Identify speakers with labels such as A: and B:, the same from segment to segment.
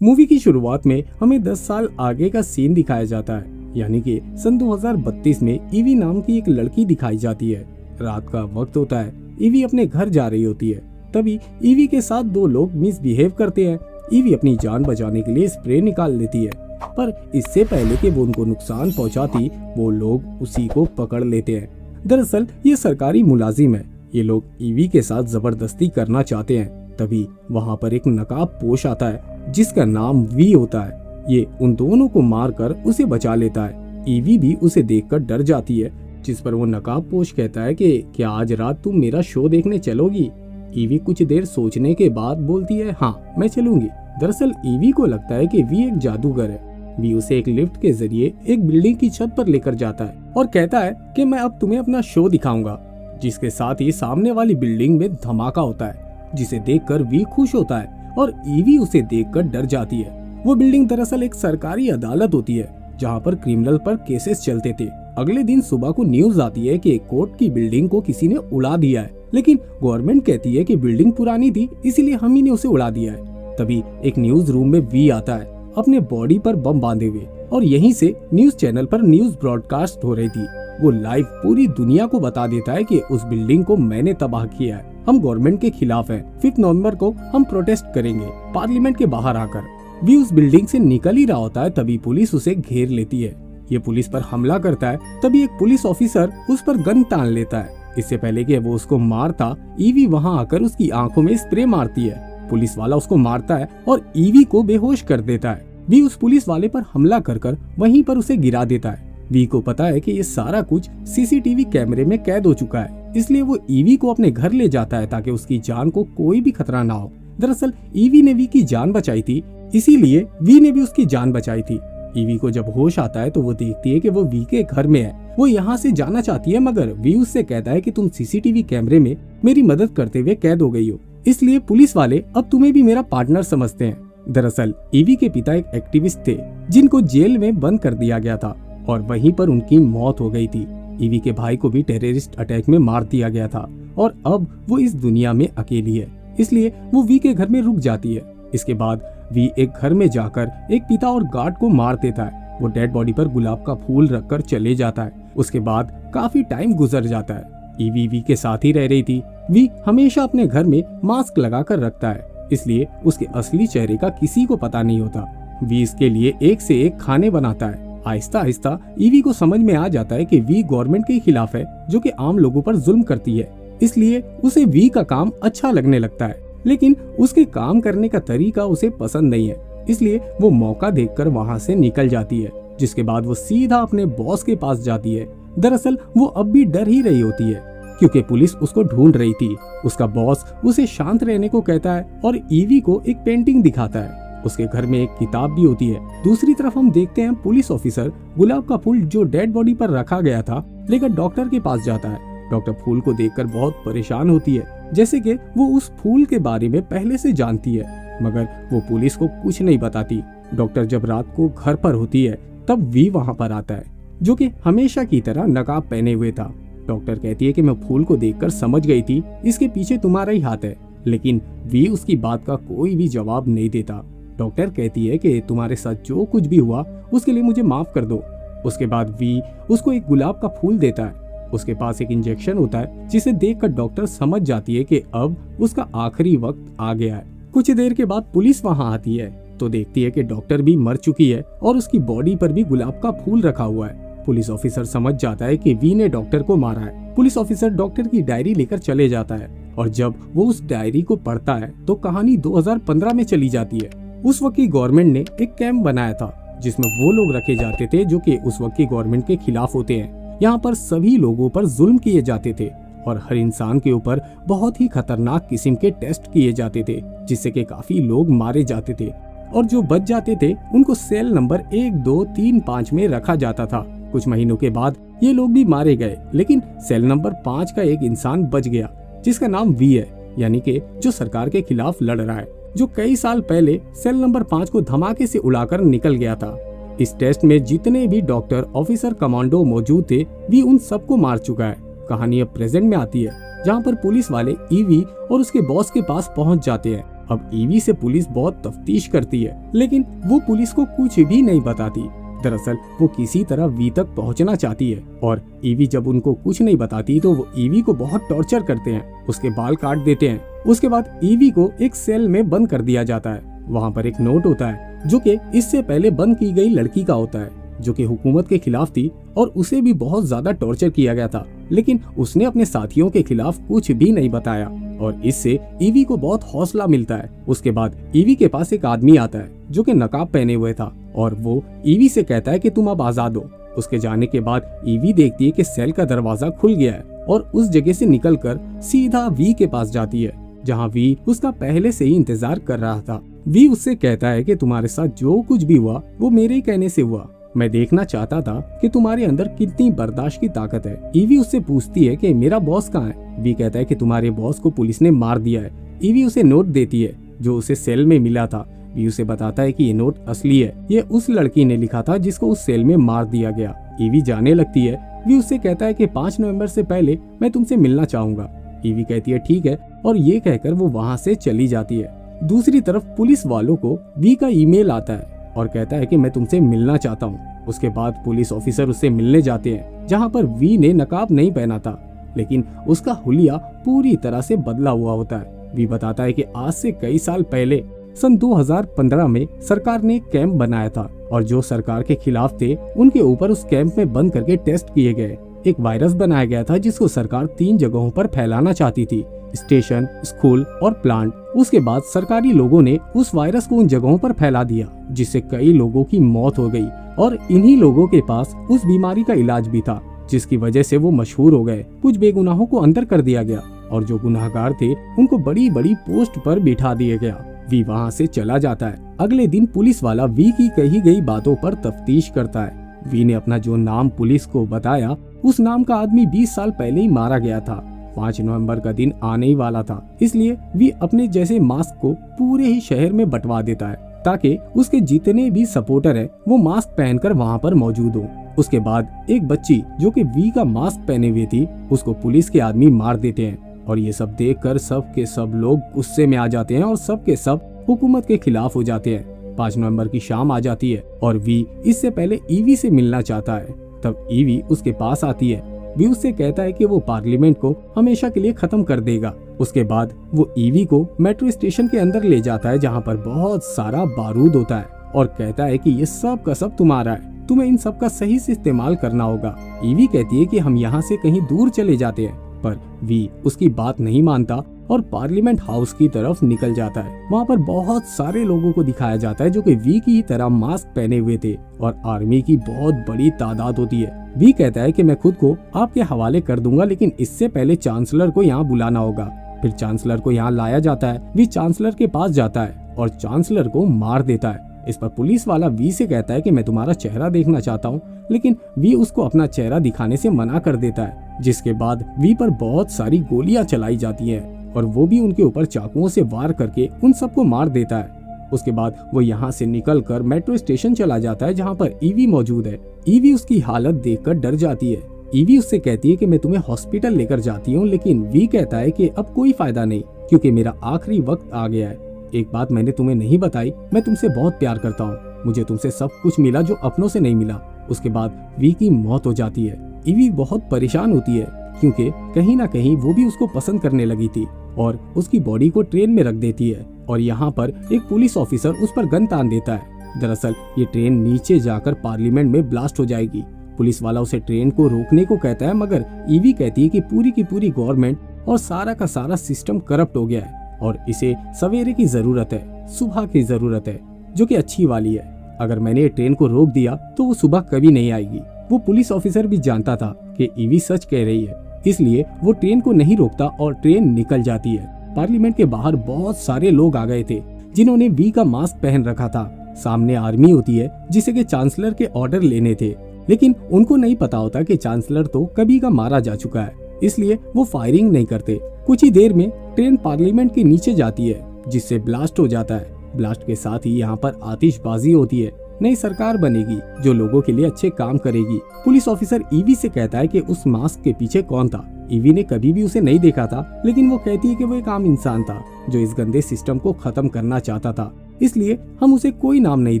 A: Movie की शुरुआत में हमें 10 साल आगे का सीन दिखाया जाता है, यानी कि सन 2032 में ईवी नाम की एक लड़की दिखाई जाती है। रात का वक्त होता है, ईवी अपने घर जा रही होती है। तभी ईवी के साथ दो लोग मिसबिहेव करते हैं। ईवी अपनी जान बचाने के लिए स्प्रे निकाल लेती है, पर इससे पहले कि वो उनको नुकसान पहुंचाती, वो लोग उसी को पकड़ लेते हैं। दरअसल ये सरकारी मुलाजिम है। ये लोग ईवी के साथ जबरदस्ती करना चाहते हैं। तभी वहाँ पर एक नकाब पोश आता है जिसका नाम वी होता है। ये उन दोनों को मारकर उसे बचा लेता है। ईवी भी उसे देखकर डर जाती है, जिस पर वो नकाब पोश कहता है कि क्या आज रात तुम मेरा शो देखने चलोगी? ईवी कुछ देर सोचने के बाद बोलती है, हाँ मैं चलूंगी। दरअसल ईवी को लगता है कि वी एक जादूगर है। वी उसे एक लिफ्ट के जरिए एक बिल्डिंग की छत पर लेकर जाता है और कहता है कि मैं अब तुम्हें अपना शो दिखाऊंगा। जिसके साथ ही सामने वाली बिल्डिंग में धमाका होता है, जिसे देखकर वी खुश होता है और ईवी उसे देखकर डर जाती है। वो बिल्डिंग दरअसल एक सरकारी अदालत होती है, जहाँ पर क्रिमिनल पर केसेस चलते थे। अगले दिन सुबह को न्यूज आती है कि कोर्ट की बिल्डिंग को किसी ने उड़ा दिया है, लेकिन गवर्नमेंट कहती है कि बिल्डिंग पुरानी थी, इसीलिए हम ही ने उसे उड़ा दिया है। तभी एक न्यूज रूम में वी आता है अपने बॉडी पर बम बांधे हुए, और यहीं से न्यूज चैनल पर न्यूज ब्रॉडकास्ट हो रही थी। वो लाइव पूरी दुनिया को बता देता है कि उस बिल्डिंग को मैंने तबाह किया है, हम गवर्नमेंट के खिलाफ हैं। 5 नवंबर को हम प्रोटेस्ट करेंगे पार्लियामेंट के बाहर आकर। वी उस बिल्डिंग से निकल ही रहा होता है, तभी पुलिस उसे घेर लेती है। ये पुलिस पर हमला करता है। तभी एक पुलिस ऑफिसर उस पर गन तान लेता है। इससे पहले कि वो उसको मारता, ईवी वहाँ आकर उसकी आंखों में स्प्रे मारती है। पुलिस वाला उसको मारता है और ईवी को बेहोश कर देता है। वी उस पुलिस वाले पर हमला कर वहीं पर उसे गिरा देता है। वी को पता है कि ये सारा कुछ सीसीटीवी कैमरे में कैद हो चुका है, इसलिए वो ईवी को अपने घर ले जाता है ताकि उसकी जान को कोई भी खतरा ना हो। दरअसल ईवी ने वी की जान बचाई थी, इसीलिए वी ने भी उसकी जान बचाई थी। ईवी को जब होश आता है तो वो देखती है कि वो वी के घर में है। वो यहाँ से जाना चाहती है, मगर वी उससे कहता है कि तुम सीसीटीवी कैमरे में मेरी मदद करते हुए कैद हो गई हो, इसलिए पुलिस वाले अब तुम्हें भी मेरा पार्टनर समझते हैं। दरअसल ईवी के पिता एक एक्टिविस्ट थे जिनको जेल में बंद कर दिया गया था और वहीं पर उनकी मौत हो गई थी। ईवी के भाई को भी टेररिस्ट अटैक में मार दिया गया था और अब वो इस दुनिया में अकेली है, इसलिए वो वी के घर में रुक जाती है। इसके बाद वी एक घर में जाकर एक पिता और गार्ड को मार देता है। वो डेड बॉडी पर गुलाब का फूल रखकर चले जाता है। उसके बाद काफी टाइम गुजर जाता है। ईवी वी के साथ ही रह रही थी। वी हमेशा अपने घर में मास्क लगाकर रखता है, इसलिए उसके असली चेहरे का किसी को पता नहीं होता। वी इसके लिए एक से एक खाने बनाता है। आहिस्ता आहिस्ता ईवी को समझ में आ जाता है कि वी गवर्नमेंट के खिलाफ है, जो कि आम लोगों पर जुल्म करती है, इसलिए उसे वी का काम अच्छा लगने लगता है। लेकिन उसके काम करने का तरीका उसे पसंद नहीं है, इसलिए वो मौका देखकर वहाँ से निकल जाती है। जिसके बाद वो सीधा अपने बॉस के पास जाती है। दरअसल वो अब भी डर ही रही होती है, क्योंकि पुलिस उसको ढूंढ रही थी। उसका बॉस उसे शांत रहने को कहता है और ईवी को एक पेंटिंग दिखाता है। उसके घर में एक किताब भी होती है। दूसरी तरफ हम देखते हैं पुलिस ऑफिसर गुलाब का फूल जो डेड बॉडी पर रखा गया था लेकर डॉक्टर के पास जाता है। डॉक्टर फूल को देखकर बहुत परेशान होती है, जैसे कि वो उस फूल के बारे में पहले से जानती है, मगर वो पुलिस को कुछ नहीं बताती। डॉक्टर जब रात को घर पर होती है तब वी वहाँ पर आता है, जो कि हमेशा की तरह नकाब पहने हुए था। डॉक्टर कहती है कि मैं फूल को देखकर समझ गई थी इसके पीछे तुम्हारा ही हाथ है, लेकिन वी उसकी बात का कोई भी जवाब नहीं देता। डॉक्टर कहती है कि तुम्हारे साथ जो कुछ भी हुआ उसके लिए मुझे माफ कर दो। उसके बाद वी उसको एक गुलाब का फूल देता है। उसके पास एक इंजेक्शन होता है, जिसे देखकर डॉक्टर समझ जाती है कि अब उसका आखिरी वक्त आ गया है। कुछ देर के बाद पुलिस वहां आती है तो देखती है कि डॉक्टर भी मर चुकी है और उसकी बॉडी पर भी गुलाब का फूल रखा हुआ है। पुलिस ऑफिसर समझ जाता है कि वी ने डॉक्टर को मारा है। पुलिस ऑफिसर डॉक्टर की डायरी लेकर चले जाता है और जब वो उस डायरी को पढ़ता है तो कहानी 2015 में चली जाती है। उस वक्त की गवर्नमेंट ने एक कैंप बनाया था जिसमें वो लोग रखे जाते थे जो कि उस वक्त की गवर्नमेंट के खिलाफ होते हैं। यहाँ पर सभी लोगों पर जुल्म किए जाते थे और हर इंसान के ऊपर बहुत ही खतरनाक किस्म के टेस्ट किए जाते थे, जिससे कि काफी लोग मारे जाते थे और जो बच जाते थे उनको सेल नंबर 1, 2, 3, 5 में रखा जाता था। कुछ महीनों के बाद ये लोग भी मारे गए, लेकिन सेल नंबर 5 का एक इंसान बच गया जिसका नाम वी है, यानी कि जो सरकार के खिलाफ लड़ रहा है, जो कई साल पहले सेल नंबर 5 को धमाके से उड़ाकर निकल गया था। इस टेस्ट में जितने भी डॉक्टर, ऑफिसर, कमांडो मौजूद थे, वी उन सबको मार चुका है। कहानी अब प्रेजेंट में आती है, जहाँ पर पुलिस वाले ईवी और उसके बॉस के पास पहुँच जाते हैं। अब ईवी से पुलिस बहुत तफ्तीश करती है, लेकिन वो पुलिस को कुछ भी नहीं बताती। दरअसल वो किसी तरह वी तक पहुंचना चाहती है और ईवी जब उनको कुछ नहीं बताती तो वो ईवी को बहुत टॉर्चर करते हैं, उसके बाल काट देते हैं। उसके बाद ईवी को एक सेल में बंद कर दिया जाता है। वहाँ पर एक नोट होता है जो कि इससे पहले बंद की गई लड़की का होता है, जो कि हुकूमत के खिलाफ थी और उसे भी बहुत ज्यादा टॉर्चर किया गया था, लेकिन उसने अपने साथियों के खिलाफ कुछ भी नहीं बताया और इससे ईवी को बहुत हौसला मिलता है। उसके बाद ईवी के पास एक आदमी आता है जो कि नकाब पहने हुए था और वो ईवी से कहता है कि तुम अब आजाद हो। उसके जाने के बाद ईवी देखती है कि सेल का दरवाजा खुल गया है और उस जगह से निकलकर सीधा वी के पास जाती है, जहाँ वी उसका पहले से ही इंतजार कर रहा था। वी उससे कहता है कि तुम्हारे साथ जो कुछ भी हुआ वो मेरे ही कहने से हुआ। मैं देखना चाहता था कि तुम्हारे अंदर कितनी बर्दाश्त की ताकत है। ईवी उससे पूछती है कि मेरा बॉस कहाँ है। वी कहता है कि तुम्हारे बॉस को पुलिस ने मार दिया है। ईवी उसे नोट देती है जो उसे सेल में मिला था। वी उसे बताता है कि ये नोट असली है, ये उस लड़की ने लिखा था जिसको उस सेल में मार दिया गया। ईवी जाने लगती है। वी उससे कहता है कि 5 नवंबर से पहले मैं तुमसे मिलना चाहूंगा। ईवी कहती है ठीक है और ये कहकर वो वहाँ से चली जाती है। दूसरी तरफ पुलिस वालों को वी का ईमेल आता है और कहता है कि मैं तुमसे मिलना चाहता हूँ। उसके बाद पुलिस ऑफिसर उससे मिलने जाते हैं, जहाँ पर वी ने नकाब नहीं पहना था, लेकिन उसका हुलिया पूरी तरह से बदला हुआ होता है। वी बताता है कि आज से कई साल पहले सन 2015 में सरकार ने एक कैंप बनाया था और जो सरकार के खिलाफ थे उनके ऊपर उस कैंप में बंद करके टेस्ट किए गए। एक वायरस बनाया गया था जिसको सरकार 3 जगहों पर फैलाना चाहती थी, स्टेशन, स्कूल और प्लांट। उसके बाद सरकारी लोगों ने उस वायरस को उन जगहों पर फैला दिया, जिससे कई लोगों की मौत हो गई और इन्हीं लोगों के पास उस बीमारी का इलाज भी था, जिसकी वजह से वो मशहूर हो गए। कुछ बेगुनाहों को अंदर कर दिया गया और जो गुनाहगार थे उनको बड़ी बड़ी पोस्ट पर बिठा दिया गया। वी वहाँ से चला जाता है। अगले दिन पुलिस वाला वी की कही गई बातों पर तफ्तीश करता है। वी ने अपना जो नाम पुलिस को बताया, उस नाम का आदमी 20 साल पहले ही मारा गया था। 5 नवंबर का दिन आने ही वाला था, इसलिए वी अपने जैसे मास्क को पूरे ही शहर में बंटवा देता है ताकि उसके जितने भी सपोर्टर हैं वो मास्क पहनकर वहाँ पर मौजूद हो। उसके बाद एक बच्ची जो कि वी का मास्क पहने हुई थी, उसको पुलिस के आदमी मार देते हैं और ये सब देखकर सब के सब लोग गुस्से में आ जाते हैं और सब के सब हुकूमत के खिलाफ हो जाते हैं। 5 नवंबर की शाम आ जाती है और वी इससे पहले ईवी से मिलना चाहता है। तब ईवी उसके पास आती है। वी उससे कहता है कि वो पार्लियामेंट को हमेशा के लिए खत्म कर देगा। उसके बाद वो ईवी को मेट्रो स्टेशन के अंदर ले जाता है, जहाँ पर बहुत सारा बारूद होता है और कहता है कि ये सब का सब तुम्हारा है, तुम्हें इन सब का सही से इस्तेमाल करना होगा। ईवी कहती है कि हम यहाँ से कहीं दूर चले जाते हैं, पर वी उसकी बात नहीं मानता और पार्लियामेंट हाउस की तरफ निकल जाता है। वहाँ पर बहुत सारे लोगों को दिखाया जाता है जो कि वी की तरह मास्क पहने हुए थे और आर्मी की बहुत बड़ी तादाद होती है। वी कहता है कि मैं खुद को आपके हवाले कर दूंगा, लेकिन इससे पहले चांसलर को यहाँ बुलाना होगा। फिर चांसलर को यहाँ लाया जाता है। वी चांसलर के पास जाता है और चांसलर को मार देता है। इस पर पुलिस वाला वी से कहता है कि मैं तुम्हारा चेहरा देखना चाहता हूँ, लेकिन वी उसको अपना चेहरा दिखाने से मना कर देता है, जिसके बाद वी पर बहुत सारी गोलियां चलाई जाती हैं और वो भी उनके ऊपर चाकुओं से वार करके उन सबको मार देता है। उसके बाद वो यहाँ से निकलकर मेट्रो स्टेशन चला जाता है, जहाँ पर ईवी मौजूद है। ईवी उसकी हालत देखकर डर जाती है। ईवी उससे कहती है कि मैं तुम्हें हॉस्पिटल लेकर जाती हूँ, लेकिन वी कहता है कि अब कोई फायदा नहीं, क्योंकि मेरा आखिरी वक्त आ गया है। एक बात मैंने तुम्हें नहीं बताई, मैं तुमसे बहुत प्यार करता हूँ। मुझे तुमसे सब कुछ मिला जो अपनों से नहीं मिला। उसके बाद वी की मौत हो जाती है। ईवी बहुत परेशान होती है क्योंकि कहीं ना कहीं वो भी उसको पसंद करने लगी थी और उसकी बॉडी को ट्रेन में रख देती है और यहाँ पर एक पुलिस ऑफिसर उस पर गन तान देता है। दरअसल ये ट्रेन नीचे जाकर पार्लियामेंट में ब्लास्ट हो जाएगी। पुलिस वाला उसे ट्रेन को रोकने को कहता है, मगर ईवी कहती है कि पूरी की पूरी गवर्नमेंट और सारा का सारा सिस्टम करप्ट हो गया है और इसे सवेरे की जरूरत है, सुबह की जरूरत है, जो कि अच्छी वाली है। अगर मैंने ये ट्रेन को रोक दिया तो वो सुबह कभी नहीं आएगी। वो पुलिस ऑफिसर भी जानता था कि ईवी सच कह रही है, इसलिए वो ट्रेन को नहीं रोकता और ट्रेन निकल जाती है। पार्लियामेंट के बाहर बहुत सारे लोग आ गए थे जिन्होंने वी का मास्क पहन रखा था। सामने आर्मी होती है जिसे के चांसलर के ऑर्डर लेने थे, लेकिन उनको नहीं पता होता कि चांसलर तो कभी का मारा जा चुका है, इसलिए वो फायरिंग नहीं करते। कुछ ही देर में ट्रेन पार्लियामेंट के नीचे जाती है, जिससे ब्लास्ट हो जाता है। ब्लास्ट के साथ ही यहाँ पर आतिशबाजी होती है। नई सरकार बनेगी जो लोगों के लिए अच्छे काम करेगी। पुलिस ऑफिसर ईवी से कहता है कि उस मास्क के पीछे कौन था। ईवी ने कभी भी उसे नहीं देखा था, लेकिन वो कहती है कि वो एक आम इंसान था जो इस गंदे सिस्टम को खत्म करना चाहता था, इसलिए हम उसे कोई नाम नहीं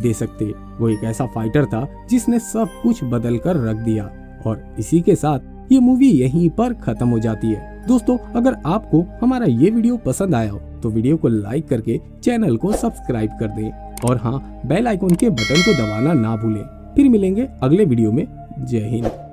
A: दे सकते। वो एक ऐसा फाइटर था जिसने सब कुछ बदल कर रख दिया। और इसी के साथ ये मूवी यहीं पर खत्म हो जाती है। दोस्तों, अगर आपको हमारा ये वीडियो पसंद आया हो तो वीडियो को लाइक करके चैनल को सब्सक्राइब कर दें और हाँ, बेल आइकन के बटन को दबाना ना भूलें। फिर मिलेंगे अगले वीडियो में। जय हिंद।